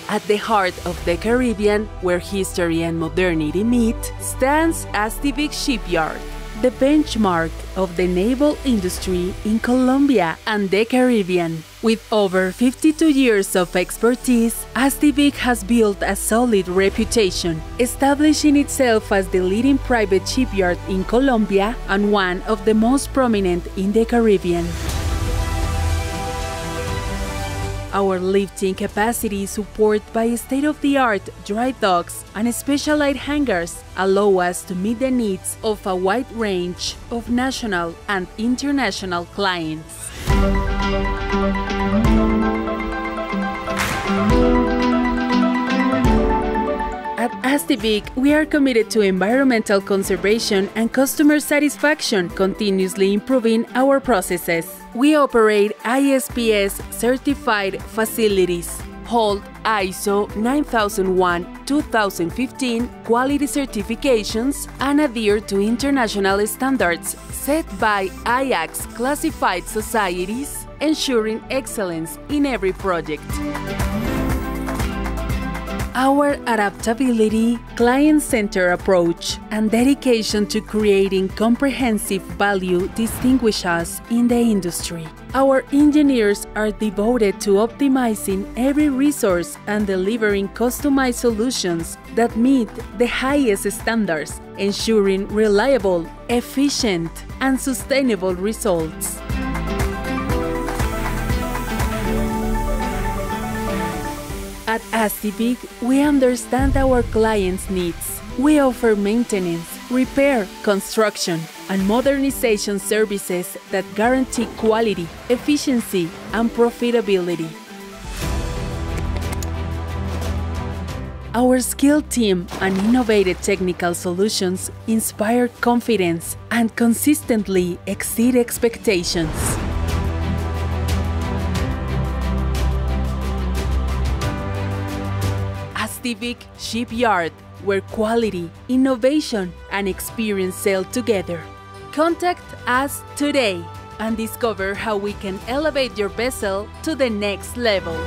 At the heart of the Caribbean, where history and modernity meet, stands Astivik Shipyard, the benchmark of the naval industry in Colombia and the Caribbean. With over 52 years of expertise, Astivik has built a solid reputation, establishing itself as the leading private shipyard in Colombia and one of the most prominent in the Caribbean. Our lifting capacity, supported by state-of-the-art dry docks and specialized hangars, allow us to meet the needs of a wide range of national and international clients. At Astivik, we are committed to environmental conservation and customer satisfaction, continuously improving our processes. We operate ISPS certified facilities, hold ISO 9001-2015 quality certifications, and adhere to international standards set by IACS classified societies, ensuring excellence in every project. Our adaptability, client-centered approach, and dedication to creating comprehensive value distinguish us in the industry. Our engineers are devoted to optimizing every resource and delivering customized solutions that meet the highest standards, ensuring reliable, efficient, and sustainable results. At Astivik, we understand our clients' needs. We offer maintenance, repair, construction, and modernization services that guarantee quality, efficiency, and profitability. Our skilled team and innovative technical solutions inspire confidence and consistently exceed expectations. Astivik Shipyard, where quality, innovation, and experience sail together. Contact us today and discover how we can elevate your vessel to the next level.